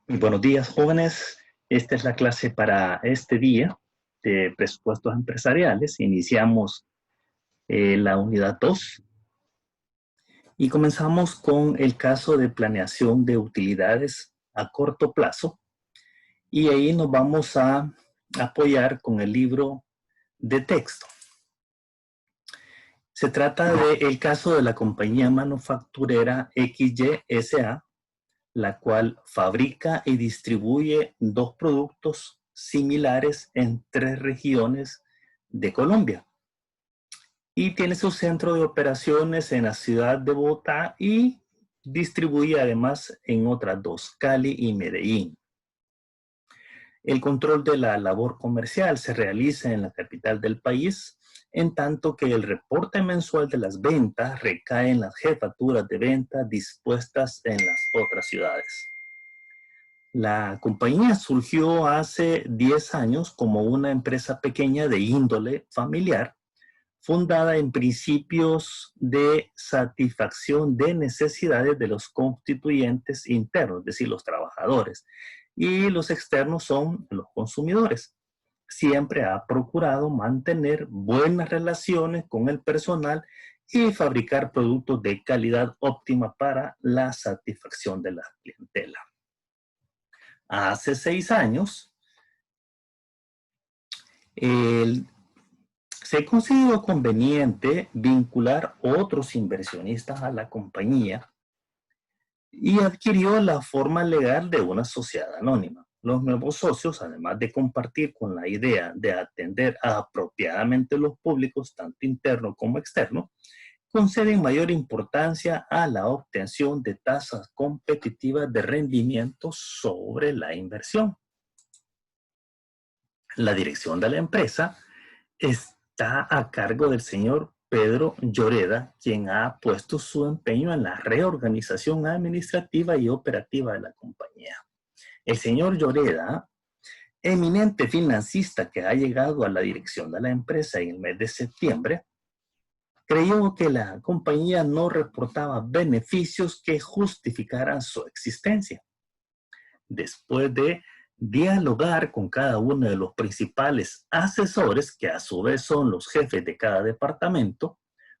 Muy buenos días, jóvenes. Esta es la clase para este día de presupuestos empresariales. Iniciamos la unidad 2 y comenzamos con el caso de planeación de utilidades a corto plazo. Y ahí nos vamos a apoyar con el libro de texto. Se trata del caso de la compañía manufacturera XY SA, la cual fabrica y distribuye dos productos similares en 3 regiones de Colombia. Y tiene su centro de operaciones en la ciudad de Bogotá y distribuye además en otras 2, Cali y Medellín. El control de la labor comercial se realiza en la capital del país, en tanto que el reporte mensual de las ventas recae en las jefaturas de venta dispuestas en las otras ciudades. La compañía surgió hace 10 años como una empresa pequeña de índole familiar, fundada en principios de satisfacción de necesidades de los constituyentes internos, es decir, los trabajadores, y los externos son los consumidores. Siempre ha procurado mantener buenas relaciones con el personal y fabricar productos de calidad óptima para la satisfacción de la clientela. Hace 6 años, se consideró conveniente vincular otros inversionistas a la compañía y adquirió la forma legal de una sociedad anónima. Los nuevos socios, además de compartir con la idea de atender apropiadamente los públicos, tanto interno como externo, conceden mayor importancia a la obtención de tasas competitivas de rendimiento sobre la inversión. La dirección de la empresa está a cargo del señor Pedro Lloreda, quien ha puesto su empeño en la reorganización administrativa y operativa de la compañía. El señor Lloreda, eminente financista que ha llegado a la dirección de la empresa en el mes de septiembre, creyó que la compañía no reportaba beneficios que justificaran su existencia. Después de dialogar con cada uno de los principales asesores, que a su vez son los jefes de cada departamento,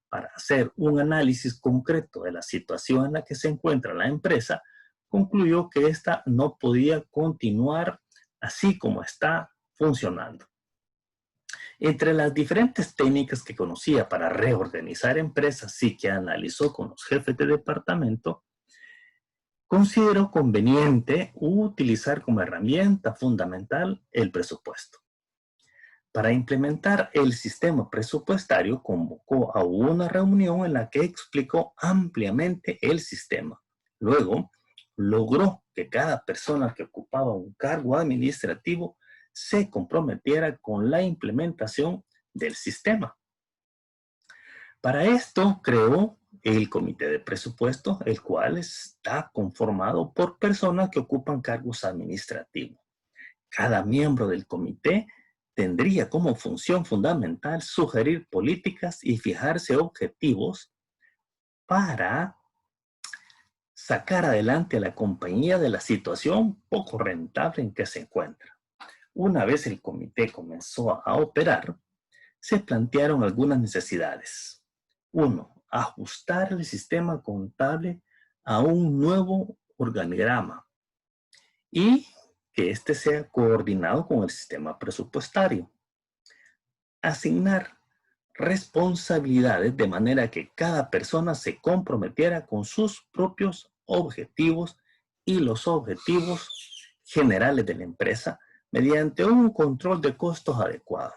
para hacer un análisis concreto de la situación en la que se encuentra la empresa, concluyó que ésta no podía continuar así como está funcionando. Entre las diferentes técnicas que conocía para reorganizar empresas y que analizó con los jefes de departamento, consideró conveniente utilizar como herramienta fundamental el presupuesto. Para implementar el sistema presupuestario, convocó a una reunión en la que explicó ampliamente el sistema. Luego, logró que cada persona que ocupaba un cargo administrativo se comprometiera con la implementación del sistema. Para esto, creó el comité de presupuesto, el cual está conformado por personas que ocupan cargos administrativos. Cada miembro del comité tendría como función fundamental sugerir políticas y fijarse objetivos para sacar adelante a la compañía de la situación poco rentable en que se encuentra. Una vez el comité comenzó a operar, se plantearon algunas necesidades. 1. Ajustar el sistema contable a un nuevo organigrama y que éste sea coordinado con el sistema presupuestario. Asignar responsabilidades de manera que cada persona se comprometiera con sus propios objetivos y los objetivos generales de la empresa mediante un control de costos adecuado.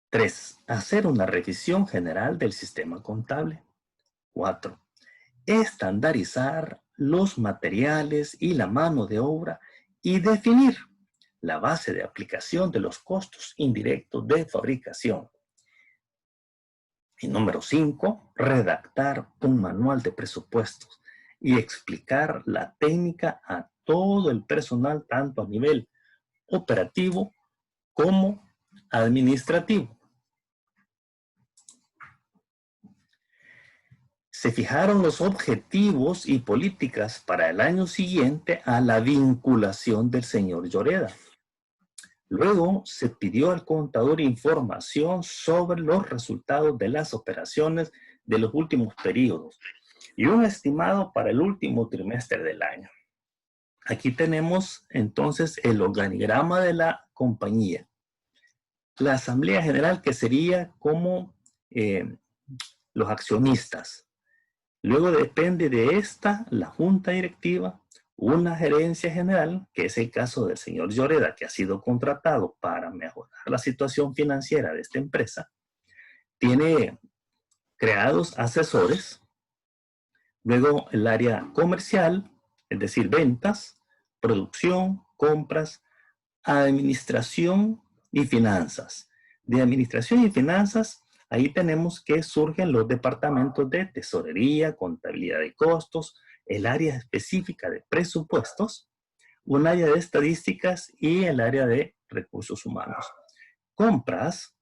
3. Hacer una revisión general del sistema contable. 4. Estandarizar los materiales y la mano de obra y definir la base de aplicación de los costos indirectos de fabricación. Y número 5, redactar un manual de presupuestos y explicar la técnica a todo el personal, tanto a nivel operativo como administrativo. se fijaron los objetivos y políticas para el año siguiente a la vinculación del señor Lloreda. Luego se pidió al contador información sobre los resultados de las operaciones de los últimos periodos y un estimado para el último trimestre del año. Aquí tenemos entonces el organigrama de la compañía. La asamblea general, que sería como los accionistas. Luego depende de esta la junta directiva, una gerencia general, que es el caso del señor Lloreda, que ha sido contratado para mejorar la situación financiera de esta empresa. Tiene creados asesores. Luego el área comercial, es decir, ventas, producción, compras, administración y finanzas. De administración y finanzas, ahí tenemos que surgen los departamentos de tesorería, contabilidad de costos, el área específica de presupuestos, un área de estadísticas y el área de recursos humanos. Compras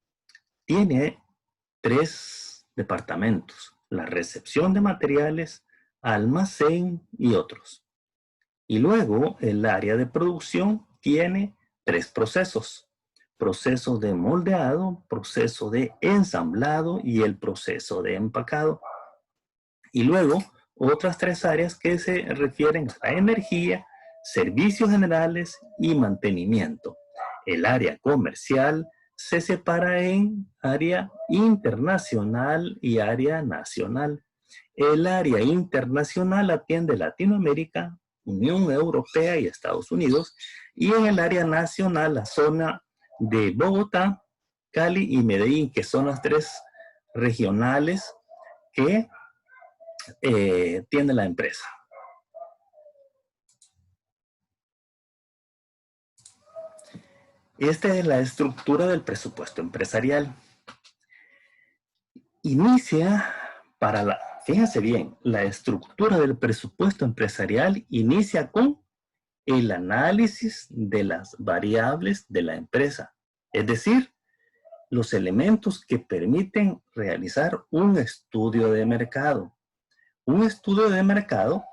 tiene 3 departamentos: la recepción de materiales, almacén y otros. Y luego el área de producción tiene 3 procesos: proceso de moldeado, proceso de ensamblado y el proceso de empacado. Y luego otras 3 áreas que se refieren a la energía, servicios generales y mantenimiento. El área comercial se separa en área internacional y área nacional. El área internacional atiende Latinoamérica, Unión Europea y Estados Unidos, y en el área nacional la zona de Bogotá, Cali y Medellín, que son las 3 regionales que tiene la empresa. Esta es la estructura del presupuesto empresarial. Fíjense bien, la estructura del presupuesto empresarial inicia con el análisis de las variables de la empresa, es decir, los elementos que permiten realizar un estudio de mercado. Un estudio de mercado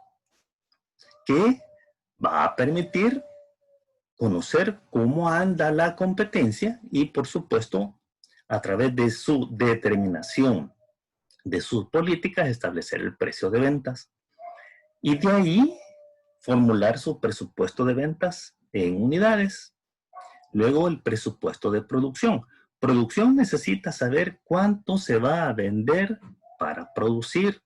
que va a permitir conocer cómo anda la competencia y, por supuesto, a través de su determinación de sus políticas, establecer el precio de ventas. Y de ahí formular su presupuesto de ventas en unidades. Luego el presupuesto de producción. Producción necesita saber cuánto se va a vender para producir,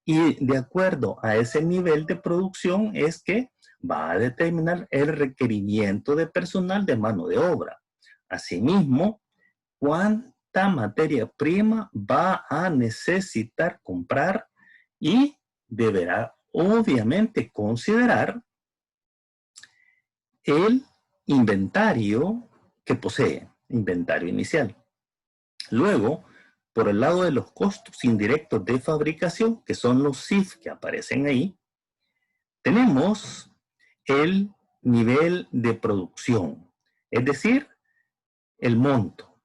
y de acuerdo a ese nivel de producción es que va a determinar el requerimiento de personal de mano de obra. Asimismo, cuánta materia prima va a necesitar comprar y deberá obviamente considerar el inventario que posee, inventario inicial. Luego, por el lado de los costos indirectos de fabricación, que son los CIF que aparecen ahí, tenemos el nivel de producción, es decir, el monto.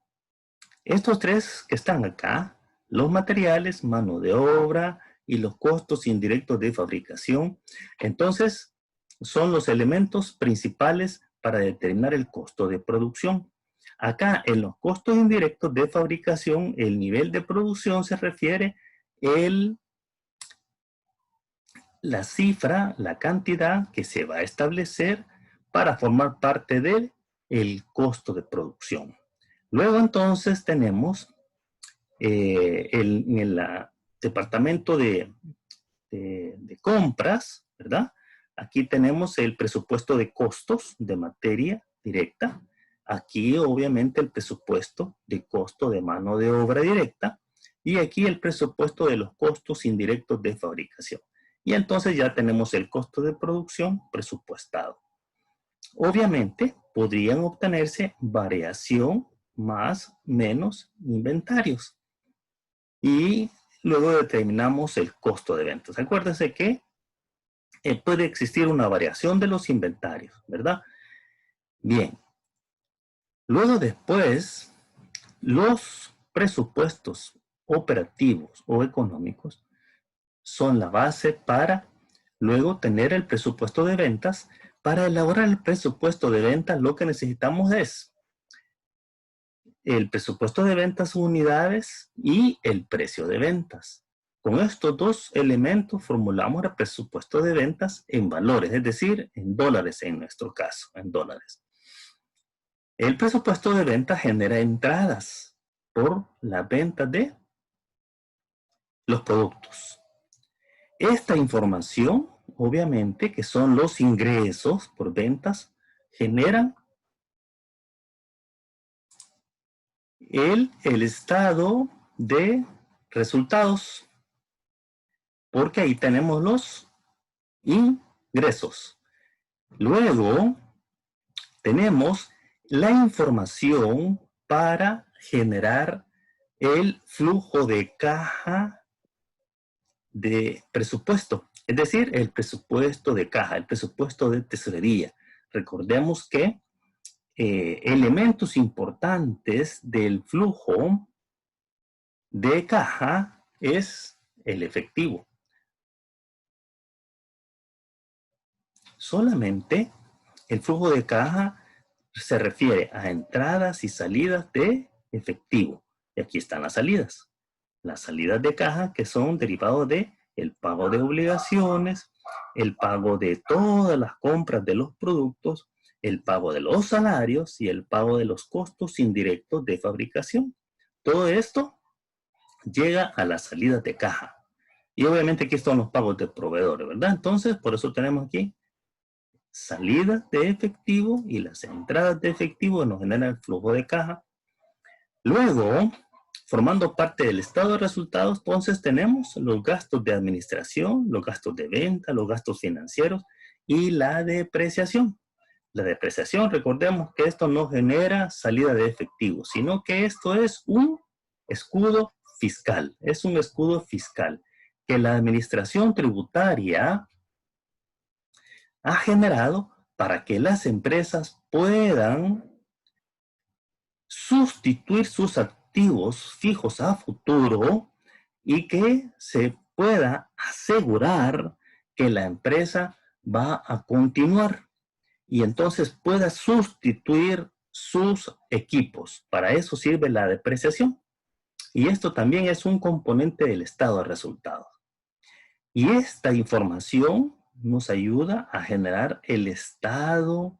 Estos 3 que están acá, los materiales, mano de obra y los costos indirectos de fabricación, entonces son los elementos principales para determinar el costo de producción. Acá en los costos indirectos de fabricación, el nivel de producción se refiere la cifra, la cantidad que se va a establecer para formar parte del costo de producción. Luego entonces tenemos en el departamento de compras, ¿verdad? Aquí tenemos el presupuesto de costos de materia directa. Aquí obviamente el presupuesto de costo de mano de obra directa. Y aquí el presupuesto de los costos indirectos de fabricación. Y entonces ya tenemos el costo de producción presupuestado. Obviamente podrían obtenerse variación más, menos inventarios. Y luego determinamos el costo de ventas. Acuérdense que puede existir una variación de los inventarios, ¿verdad? Bien. Luego después, los presupuestos operativos o económicos son la base para luego tener el presupuesto de ventas. Para elaborar el presupuesto de ventas, lo que necesitamos es el presupuesto de ventas unidades y el precio de ventas. Con estos dos elementos formulamos el presupuesto de ventas en valores, es decir, en dólares en nuestro caso, en dólares. El presupuesto de ventas genera entradas por la venta de los productos. Esta información, obviamente, que son los ingresos por ventas, generan el estado de resultados, porque ahí tenemos los ingresos. Luego, tenemos la información para generar el flujo de caja de presupuesto, es decir, el presupuesto de caja, el presupuesto de tesorería. Recordemos que elementos importantes del flujo de caja es el efectivo. Solamente el flujo de caja se refiere a entradas y salidas de efectivo. Y aquí están las salidas. Las salidas de caja que son derivados de el pago de obligaciones, el pago de todas las compras de los productos, el pago de los salarios y el pago de los costos indirectos de fabricación. Todo esto llega a las salidas de caja. Y obviamente aquí están los pagos de proveedores, ¿verdad? Entonces, por eso tenemos aquí salidas de efectivo y las entradas de efectivo nos generan el flujo de caja. Luego, formando parte del estado de resultados, entonces tenemos los gastos de administración, los gastos de venta, los gastos financieros y la depreciación. La depreciación, recordemos que esto no genera salida de efectivo, sino que esto es un escudo fiscal. Es un escudo fiscal que la administración tributaria ha generado para que las empresas puedan sustituir sus activos fijos a futuro y que se pueda asegurar que la empresa va a continuar y entonces pueda sustituir sus equipos. Para eso sirve la depreciación. Y esto también es un componente del estado de resultados. Y esta información nos ayuda a generar el estado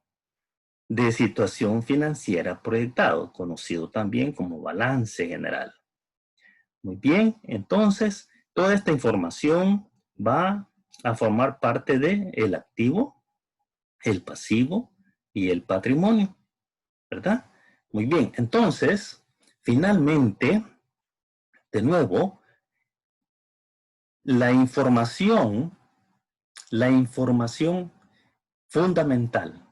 de situación financiera proyectado, conocido también como balance general. Muy bien, entonces toda esta información va a formar parte del activo, el pasivo y el patrimonio, ¿verdad? Muy bien, entonces, finalmente, de nuevo, la información fundamental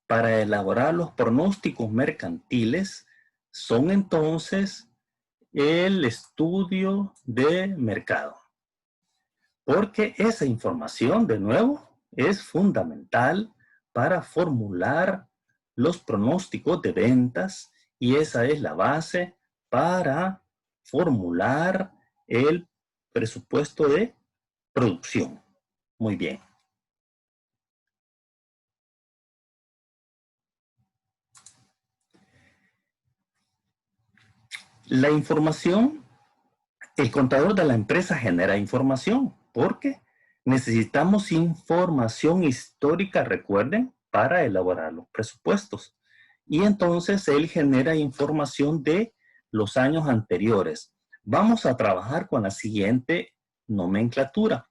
para elaborar los pronósticos mercantiles son entonces el estudio de mercado. Porque esa información, de nuevo, es fundamental para formular los pronósticos de ventas y esa es la base para formular el presupuesto de producción. Muy bien. La información, el contador de la empresa genera información porque necesitamos información histórica, recuerden, para elaborar los presupuestos. Y entonces él genera información de los años anteriores. Vamos a trabajar con la siguiente nomenclatura.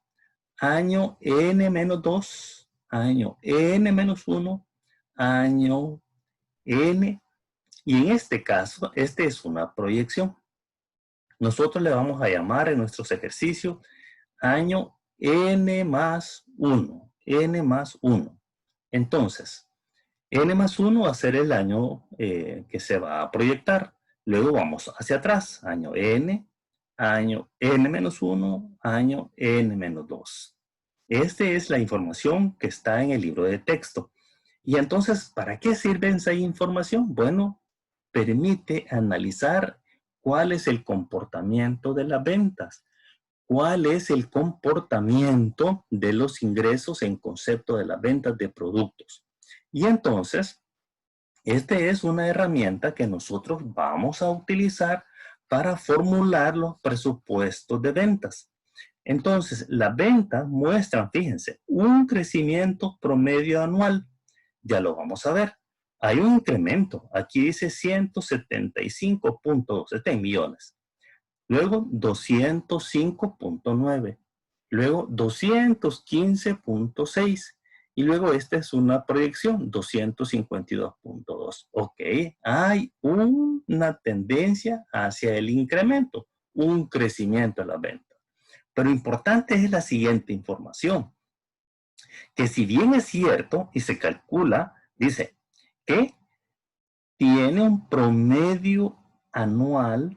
Año N-2, año N-1, año N. Y en este caso, este es una proyección. Nosotros le vamos a llamar en nuestros ejercicios año N más 1. N más 1. Entonces, N más 1 va a ser el año que se va a proyectar. Luego vamos hacia atrás. Año N, año N menos 1, año N menos 2. Esta es la información que está en el libro de texto. Y entonces, ¿para qué sirve esa información? Bueno, permite analizar cuál es el comportamiento de las ventas, cuál es el comportamiento de los ingresos en concepto de las ventas de productos. Y entonces, esta es una herramienta que nosotros vamos a utilizar para formular los presupuestos de ventas. Entonces, las ventas muestran, fíjense, un crecimiento promedio anual. Ya lo vamos a ver. Hay un incremento. Aquí dice 175.2, está en millones. Luego 205.9. Luego 215.6. Y luego esta es una proyección, 252.2. Ok, hay una tendencia hacia el incremento, un crecimiento en la venta. Pero importante es la siguiente información, que si bien es cierto y se calcula, dice que tiene un promedio anual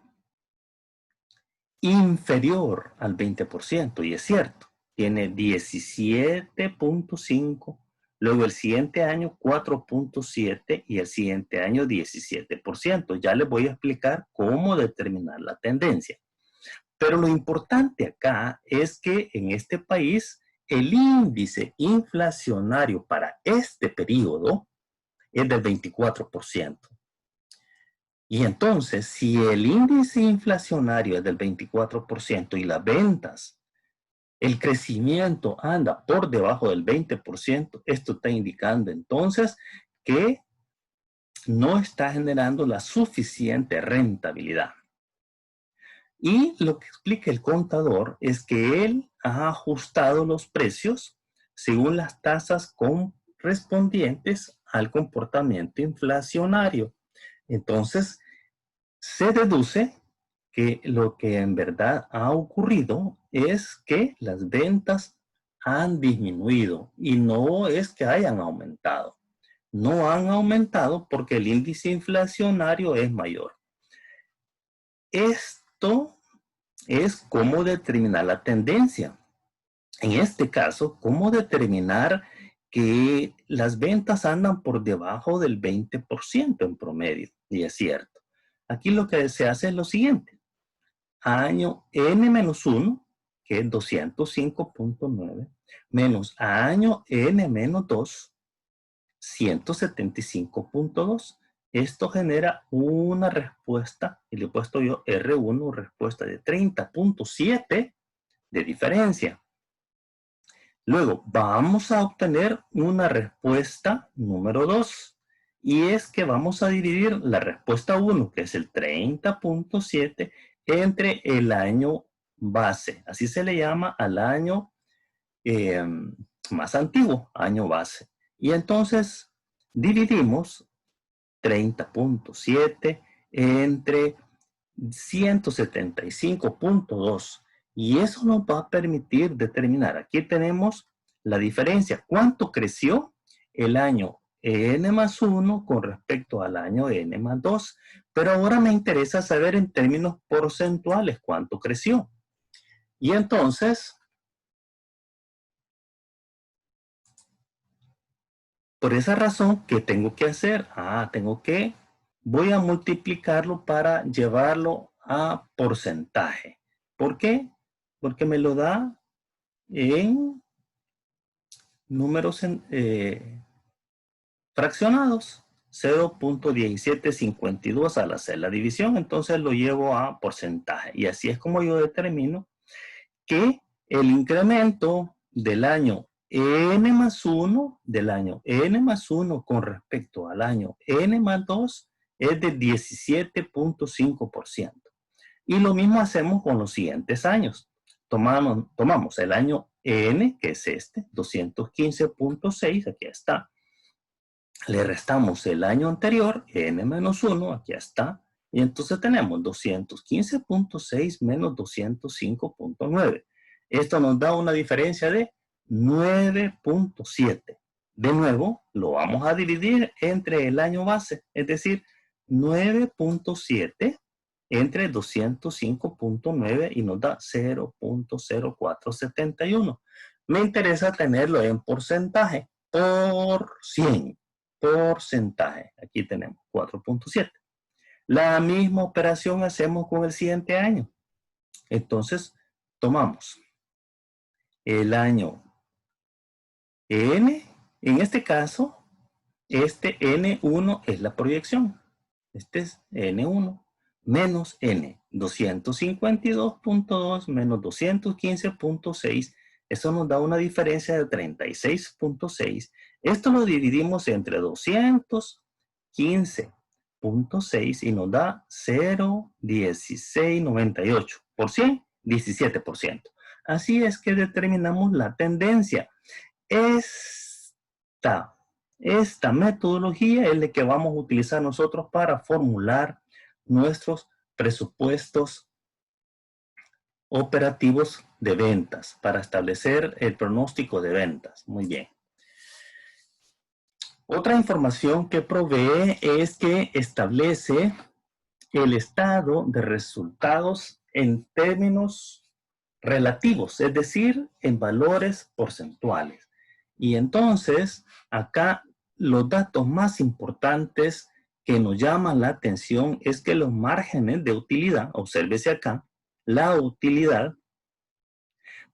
inferior al 20%, y es cierto, tiene 17.5, luego el siguiente año 4.7 y el siguiente año 17%. Ya les voy a explicar cómo determinar la tendencia. Pero lo importante acá es que en este país el índice inflacionario para este periodo es del 24%. Y entonces, si el índice inflacionario es del 24% y las ventas, el crecimiento anda por debajo del 20%, esto está indicando entonces que no está generando la suficiente rentabilidad. Y lo que explica el contador es que él ha ajustado los precios según las tasas correspondientes al comportamiento inflacionario. Entonces, se deduce que lo que en verdad ha ocurrido es que las ventas han disminuido y no es que hayan aumentado. No han aumentado porque el índice inflacionario es mayor. Esto es cómo determinar la tendencia. En este caso, cómo determinar que las ventas andan por debajo del 20% en promedio. Y es cierto. Aquí lo que se hace es lo siguiente. Año N-1, que es 205.9, menos año N-2, 175.2. Esto genera una respuesta, y le he puesto yo R1, respuesta de 30.7 de diferencia. Luego vamos a obtener una respuesta número 2. Y es que vamos a dividir la respuesta 1, que es el 30.7, entre el año base. Así se le llama al año más antiguo, año base. Y entonces dividimos 30.7 entre 175.2. Y eso nos va a permitir determinar, aquí tenemos la diferencia, cuánto creció el año N+1 con respecto al año N+2. Pero ahora me interesa saber en términos porcentuales cuánto creció. Y entonces, por esa razón, ¿qué tengo que hacer? Voy a multiplicarlo para llevarlo a porcentaje. ¿Por qué? Porque me lo da en números fraccionados. 0.1752 al hacer la división, entonces lo llevo a porcentaje. Y así es como yo determino que el incremento del año N+1, con respecto al año N+2 es de 17.5%. Y lo mismo hacemos con los siguientes años. Tomamos el año N, que es este, 215.6, aquí está. Le restamos el año anterior, N-1, aquí está. Y entonces tenemos 215.6 menos 205.9. Esto nos da una diferencia de 9.7. De nuevo, lo vamos a dividir entre el año base, es decir, 9.7 entre 205.9 y nos da 0.0471. Me interesa tenerlo en porcentaje por 100. Porcentaje. Aquí tenemos 4.7. La misma operación hacemos con el siguiente año. Entonces, tomamos el año N, en este caso, este N1 es la proyección. Este es N1 menos N. 252.2 menos 215.6. Eso nos da una diferencia de 36.6. Esto lo dividimos entre 215.6 y nos da 0,1698. ¿Por 100? 17%. Así es que determinamos la tendencia. Esta metodología es la que vamos a utilizar nosotros para formular nuestros presupuestos operativos de ventas, para establecer el pronóstico de ventas. Muy bien. Otra información que provee es que establece el estado de resultados en términos relativos, es decir, en valores porcentuales. Y entonces, acá los datos más importantes que nos llaman la atención es que los márgenes de utilidad, obsérvese acá, la utilidad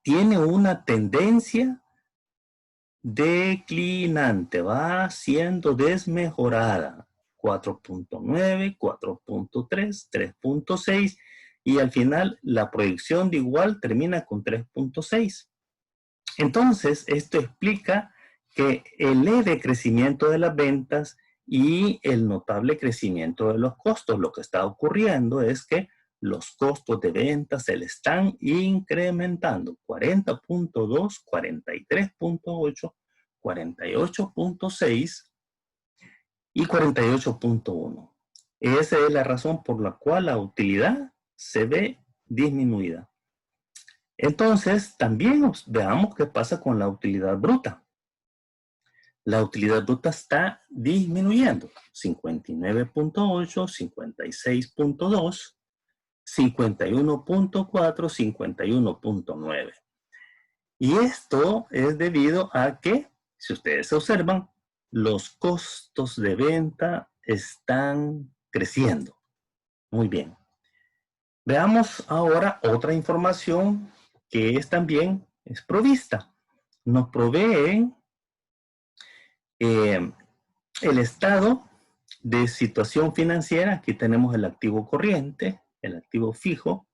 tiene una tendencia declinante, va siendo desmejorada. 4.9, 4.3, 3.6 y al final la proyección de igual termina con 3.6. Entonces, esto explica que el leve crecimiento de las ventas y el notable crecimiento de los costos. Lo que está ocurriendo es que los costos de ventas se le están incrementando. 40.2, 43.8, 48.6 y 48.1. Esa es la razón por la cual la utilidad se ve disminuida. Entonces, también veamos qué pasa con la utilidad bruta. La utilidad bruta está disminuyendo. 59.8, 56.2, 51.4, 51.9. Y esto es debido a que, si ustedes observan, los costos de venta están creciendo. Muy bien. Veamos ahora otra información que también es provista. Nos proveen el estado de situación financiera. Aquí tenemos el activo corriente, el activo fijo.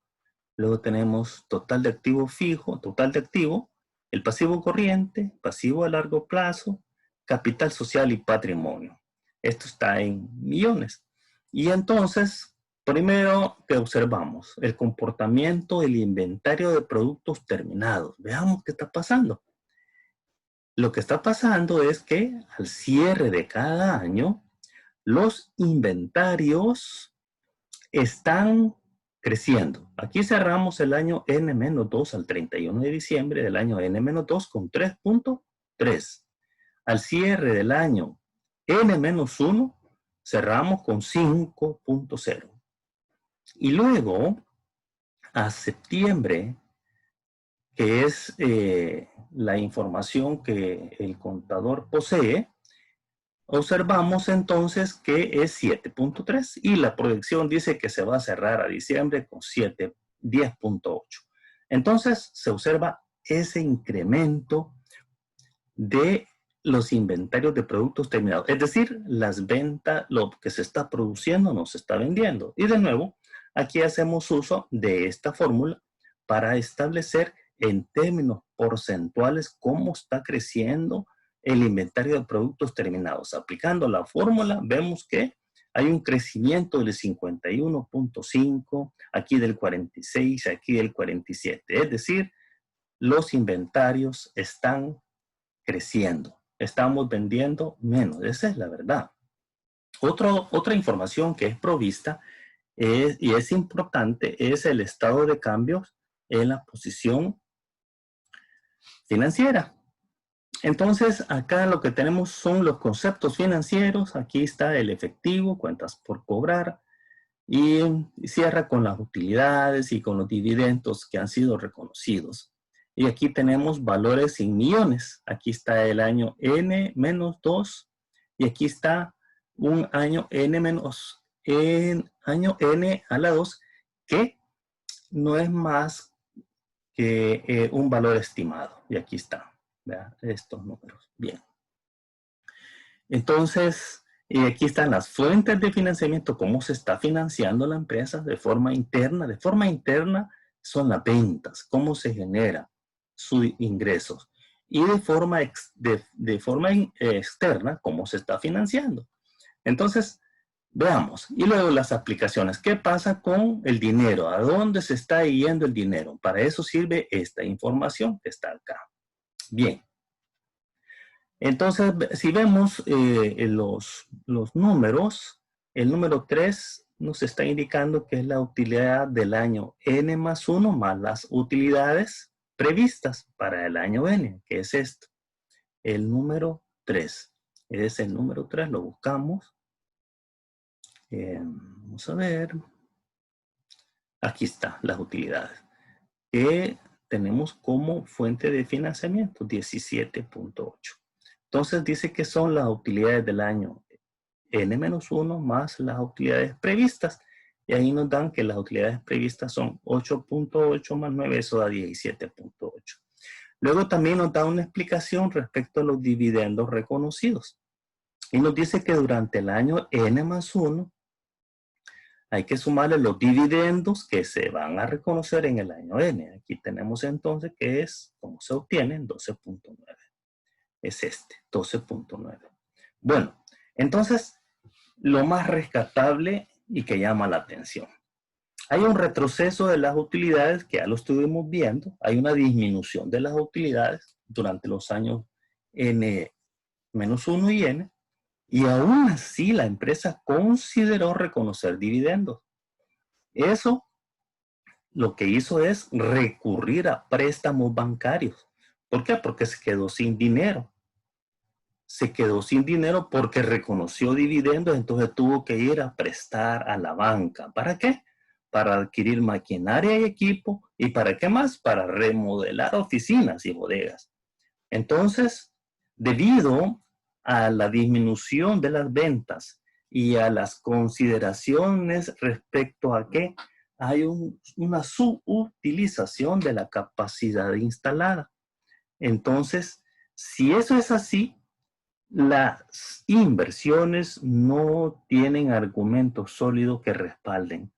Luego tenemos total de activo fijo, total de activo, el pasivo corriente, pasivo a largo plazo, capital social y patrimonio. Esto está en millones. Y entonces, primero que observamos, el comportamiento del inventario de productos terminados. Veamos qué está pasando. Lo que está pasando es que al cierre de cada año, los inventarios están creciendo. Aquí cerramos el año N-2 al 31 de diciembre del año N-2 con 3.3. Al cierre del año N-1 cerramos con 5.0. Y luego, a septiembre, que es la información que el contador posee, observamos entonces que es 7.3 y la proyección dice que se va a cerrar a diciembre con 10.8. Entonces se observa ese incremento de los inventarios de productos terminados. Es decir, las ventas, lo que se está produciendo no se está vendiendo. Y de nuevo, aquí hacemos uso de esta fórmula para establecer en términos porcentuales cómo está creciendo el inventario de productos terminados. Aplicando la fórmula, vemos que hay un crecimiento del 51.5, aquí del 46, aquí del 47. Es decir, los inventarios están creciendo. Estamos vendiendo menos. Esa es la verdad. Otra información que es provista y es importante es el estado de cambios en la posición financiera. Entonces, acá lo que tenemos son los conceptos financieros. Aquí está el efectivo, cuentas por cobrar, y cierra con las utilidades y con los dividendos que han sido reconocidos. Y aquí tenemos valores en millones. Aquí está el año N-2 y aquí está un año año N a la 2 que no es más que un valor estimado. Y aquí están, ¿verdad? Estos números. Bien. Entonces, aquí están las fuentes de financiamiento, cómo se está financiando la empresa de forma interna. De forma interna son las ventas, cómo se genera sus ingresos. Y de forma externa, cómo se está financiando. Entonces, veamos. Y luego las aplicaciones. ¿Qué pasa con el dinero? ¿A dónde se está yendo el dinero? Para eso sirve esta información que está acá. Bien. Entonces, si vemos los números, el número 3 nos está indicando que es la utilidad del año N+1 más las utilidades previstas para el año N, que es esto. El número 3. Es el número 3, lo buscamos. Vamos a ver. Aquí está, las utilidades. Que tenemos como fuente de financiamiento, 17.8. Entonces dice que son las utilidades del año N-1 más las utilidades previstas. Y ahí nos dan que las utilidades previstas son 8.8 más 9, eso da 17.8. Luego también nos da una explicación respecto a los dividendos reconocidos. Y nos dice que durante el año N+1 hay que sumarle los dividendos que se van a reconocer en el año N. Aquí tenemos entonces que es, como se obtienen, 12.9. Es este, 12.9. Bueno, entonces, lo más rescatable y que llama la atención. Hay un retroceso de las utilidades que ya lo estuvimos viendo. Hay una disminución de las utilidades durante los años N-1 y N. Y aún así la empresa consideró reconocer dividendos. Eso lo que hizo es recurrir a préstamos bancarios. ¿Por qué? Porque se quedó sin dinero. Se quedó sin dinero porque reconoció dividendos, entonces tuvo que ir a prestar a la banca. ¿Para qué? Para adquirir maquinaria y equipo. ¿Y para qué más? Para remodelar oficinas y bodegas. Entonces, debido a la disminución de las ventas y a las consideraciones respecto a que hay una subutilización de la capacidad instalada. Entonces, si eso es así, las inversiones no tienen argumentos sólidos que respalden.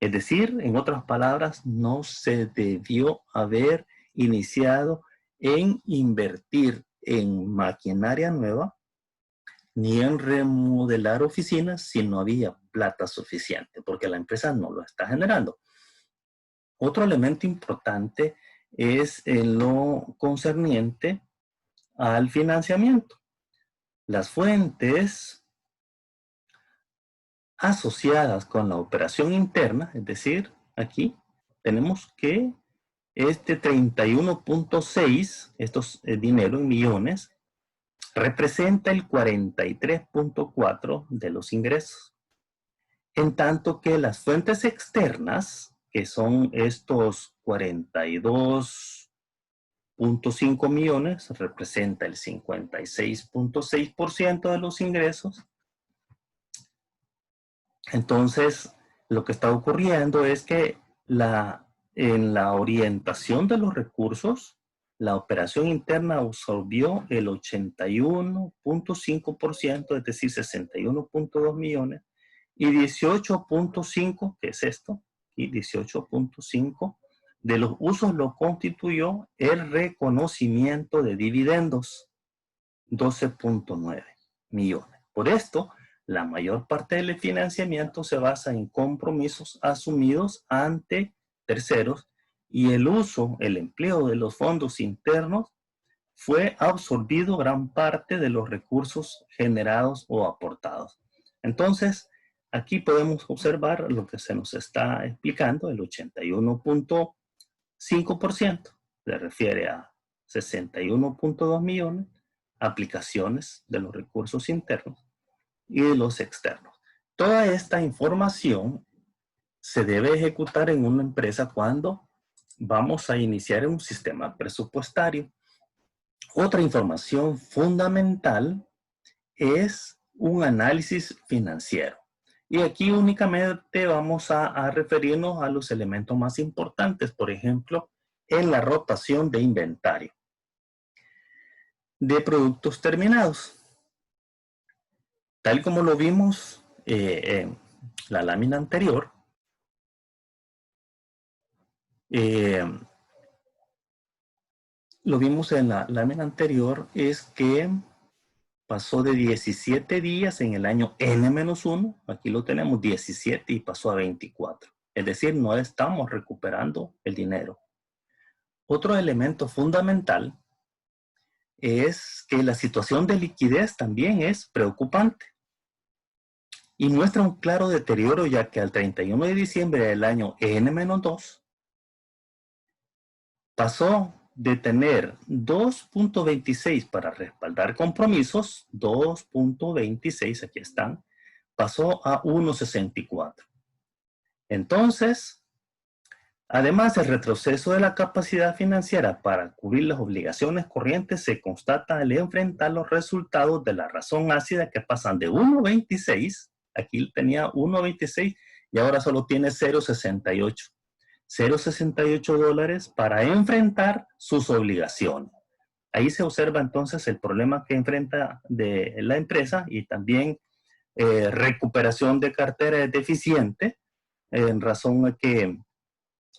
Es decir, en otras palabras, no se debió haber iniciado en invertir en maquinaria nueva ni en remodelar oficinas si no había plata suficiente, porque la empresa no lo está generando. Otro elemento importante es en lo concerniente al financiamiento. Las fuentes asociadas con la operación interna, es decir, aquí tenemos que este 31.6, esto es dinero en millones, representa el 43.4 de los ingresos. En tanto que las fuentes externas, que son estos 42.5 millones, representa el 56.6% de los ingresos. Entonces, lo que está ocurriendo es que en la orientación de los recursos, la operación interna absorbió el 81.5%, es decir, 61.2 millones, y 18.5, que es esto, y 18.5 de los usos lo constituyó el reconocimiento de dividendos, 12.9 millones. Por esto, la mayor parte del financiamiento se basa en compromisos asumidos ante terceros y el uso, el empleo de los fondos internos fue absorbido gran parte de los recursos generados o aportados. Entonces, aquí podemos observar lo que se nos está explicando, el 81.5% se refiere a 61.2 millones, aplicaciones de los recursos internos y de los externos. Toda esta información se debe ejecutar en una empresa cuando vamos a iniciar un sistema presupuestario. Otra información fundamental es un análisis financiero. Y aquí únicamente vamos a referirnos a los elementos más importantes. Por ejemplo, en la rotación de inventario de productos terminados. Tal como lo vimos en la lámina anterior, es que pasó de 17 días en el año N-1, aquí lo tenemos 17 y pasó a 24. Es decir, no estamos recuperando el dinero. Otro elemento fundamental es que la situación de liquidez también es preocupante y muestra un claro deterioro, ya que al 31 de diciembre del año N-2 pasó de tener 2.26 para respaldar compromisos, 2.26, aquí están, pasó a 1.64. Entonces, además, el retroceso de la capacidad financiera para cubrir las obligaciones corrientes se constata al enfrentar los resultados de la razón ácida, que pasan de 1.26, aquí tenía 1.26 y ahora solo tiene 0.68. 0.68 dólares para enfrentar sus obligaciones. Ahí se observa entonces el problema que enfrenta de la empresa y también recuperación de cartera es deficiente, en razón a que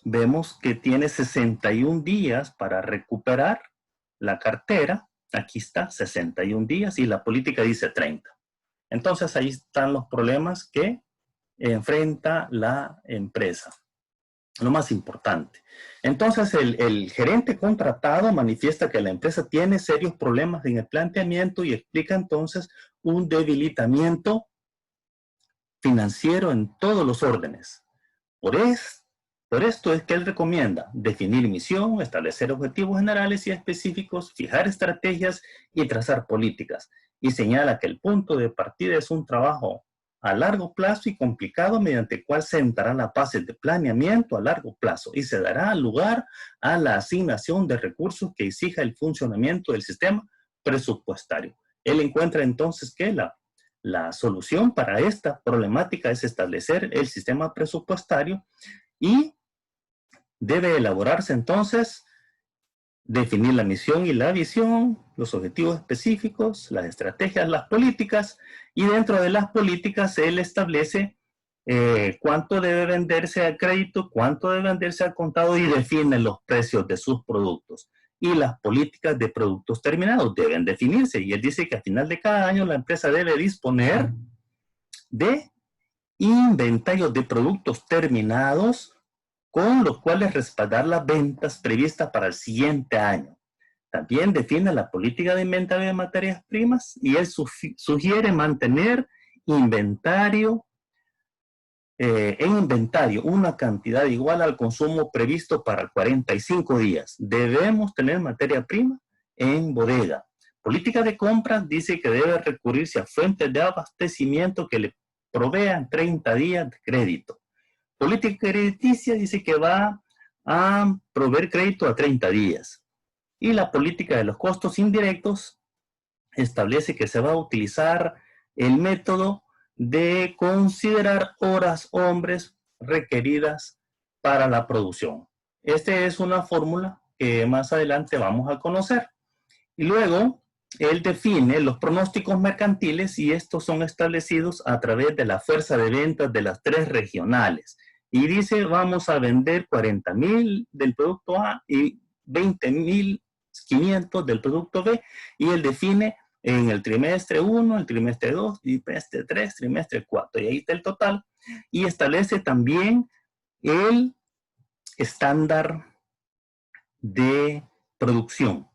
vemos que tiene 61 días para recuperar la cartera. Aquí está, 61 días y la política dice 30. Entonces ahí están los problemas que enfrenta la empresa. Lo más importante. Entonces el gerente contratado manifiesta que la empresa tiene serios problemas en el planteamiento y explica entonces un debilitamiento financiero en todos los órdenes. Por esto es que él recomienda definir misión, establecer objetivos generales y específicos, fijar estrategias y trazar políticas. Y señala que el punto de partida es un trabajo a largo plazo y complicado, mediante el cual sentará las bases de planeamiento a largo plazo y se dará lugar a la asignación de recursos que exija el funcionamiento del sistema presupuestario. Él encuentra entonces que la solución para esta problemática es establecer el sistema presupuestario y debe elaborarse entonces, definir la misión y la visión, los objetivos específicos, las estrategias, las políticas, y dentro de las políticas él establece cuánto debe venderse a crédito, cuánto debe venderse al contado y define los precios de sus productos. Y las políticas de productos terminados deben definirse. Y él dice que al final de cada año la empresa debe disponer de inventarios de productos terminados con los cuales respaldar las ventas previstas para el siguiente año. También define la política de inventario de materias primas y él sugiere mantener inventario, en inventario una cantidad igual al consumo previsto para 45 días. Debemos tener materia prima en bodega. Política de compras dice que debe recurrirse a fuentes de abastecimiento que le provean 30 días de crédito. Política crediticia dice que va a proveer crédito a 30 días. Y la política de los costos indirectos establece que se va a utilizar el método de considerar horas hombres requeridas para la producción. Esta es una fórmula que más adelante vamos a conocer. Y luego, él define los pronósticos mercantiles y estos son establecidos a través de la fuerza de ventas de las 3 regionales. Y dice, vamos a vender 40,000 del producto A y 20,500 del producto B. Y él define en el trimestre 1, el trimestre 2, trimestre 3, trimestre 4. Y ahí está el total. Y establece también el estándar de producción.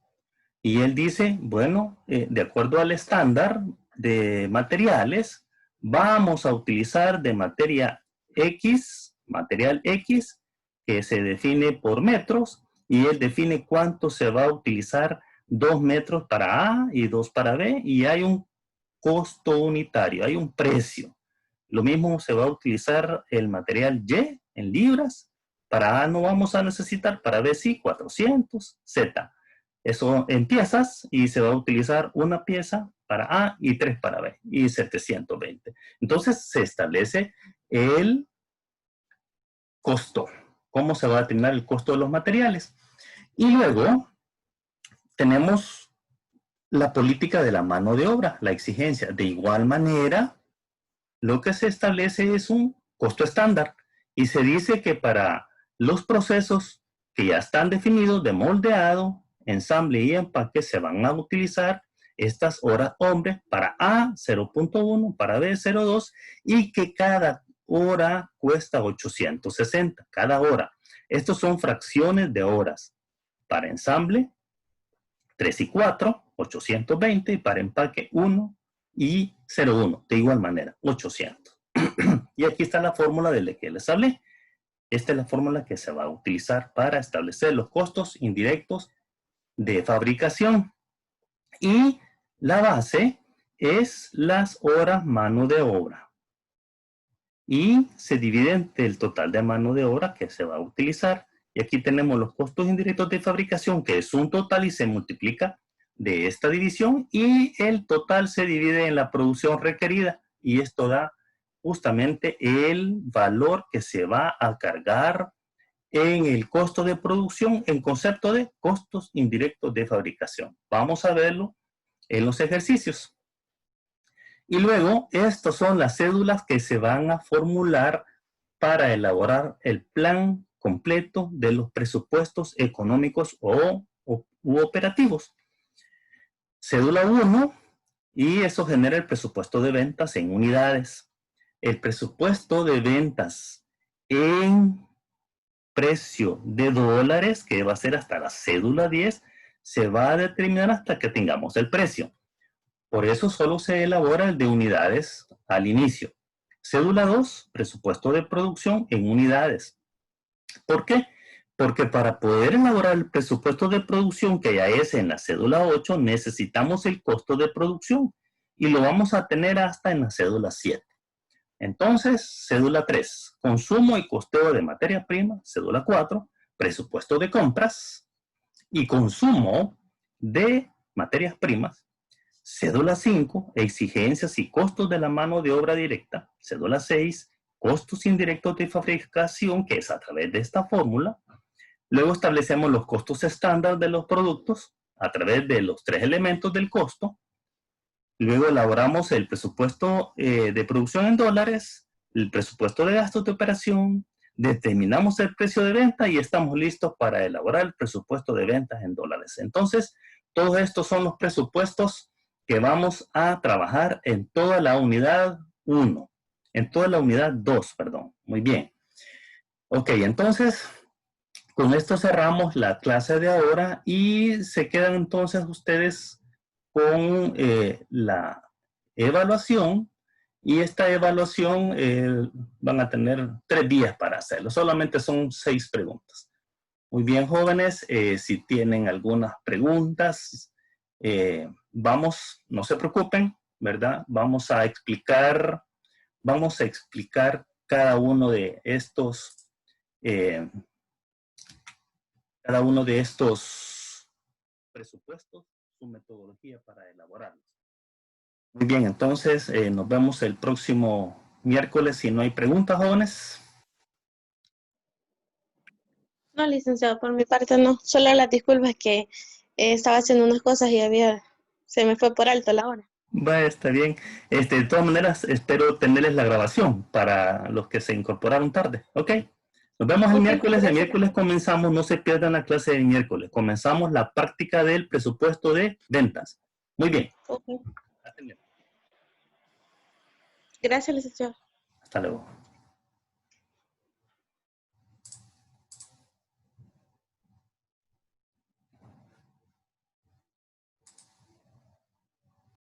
Y él dice, bueno, de acuerdo al estándar de materiales, vamos a utilizar de material X, que se define por metros, y él define cuánto se va a utilizar, 2 metros para A y 2 para B, y hay un costo unitario, hay un precio. Lo mismo se va a utilizar el material Y en libras, para A no vamos a necesitar, para B sí, 400, Z. Eso en piezas y se va a utilizar una pieza para A y 3 para B y 720. Entonces se establece el costo. ¿Cómo se va a determinar el costo de los materiales? Y luego tenemos la política de la mano de obra, la exigencia. De igual manera, lo que se establece es un costo estándar y se dice que para los procesos que ya están definidos de moldeado, ensamble y empaque se van a utilizar estas horas hombre para A 0.1, para B 0.2 y que cada hora cuesta 860, cada hora. Estos son fracciones de horas. Para ensamble, 3 y 4, 820, y para empaque 1 y 0.1, de igual manera, 800. Y aquí está la fórmula de la que les hablé. Esta es la fórmula que se va a utilizar para establecer los costos indirectos de fabricación. Y la base es las horas mano de obra. Y se divide entre el total de mano de obra que se va a utilizar. Y aquí tenemos los costos indirectos de fabricación, que es un total y se multiplica de esta división. Y el total se divide en la producción requerida. Y esto da justamente el valor que se va a cargar en el costo de producción en concepto de costos indirectos de fabricación. Vamos a verlo en los ejercicios. Y luego, estas son las cédulas que se van a formular para elaborar el plan completo de los presupuestos económicos u operativos. Cédula 1, y eso genera el presupuesto de ventas en unidades. El presupuesto de ventas en precio de dólares, que va a ser hasta la cédula 10, se va a determinar hasta que tengamos el precio. Por eso solo se elabora el de unidades al inicio. Cédula 2, presupuesto de producción en unidades. ¿Por qué? Porque para poder elaborar el presupuesto de producción, que ya es en la cédula 8, necesitamos el costo de producción y lo vamos a tener hasta en la cédula 7. Entonces, cédula 3, consumo y costeo de materia prima. Cédula 4, presupuesto de compras y consumo de materias primas. Cédula 5, exigencias y costos de la mano de obra directa. Cédula 6, costos indirectos de fabricación, que es a través de esta fórmula. Luego establecemos los costos estándar de los productos a través de los 3 elementos del costo. Luego elaboramos el presupuesto de producción en dólares, el presupuesto de gastos de operación, determinamos el precio de venta y estamos listos para elaborar el presupuesto de ventas en dólares. Entonces, todos estos son los presupuestos que vamos a trabajar en toda la unidad 1, en toda la unidad 2, perdón. Muy bien. Ok, entonces, con esto cerramos la clase de ahora y se quedan entonces ustedes con la evaluación, y esta evaluación van a tener 3 días para hacerlo. Solamente son 6 preguntas. Muy bien, jóvenes, si tienen algunas preguntas, no se preocupen, ¿verdad? Vamos a explicar cada uno de estos presupuestos, su metodología para elaborarlos. Muy bien, entonces nos vemos el próximo miércoles si no hay preguntas, jóvenes. No, licenciado, por mi parte no. Solo las disculpas que estaba haciendo unas cosas y se me fue por alto la hora. Va, está bien. De todas maneras, espero tenerles la grabación para los que se incorporaron tarde. ¿Ok? Nos vemos el miércoles. El miércoles comenzamos, no se pierdan la clase del miércoles. Comenzamos la práctica del presupuesto de ventas. Muy bien. Okay. Gracias, licenciado. Hasta luego.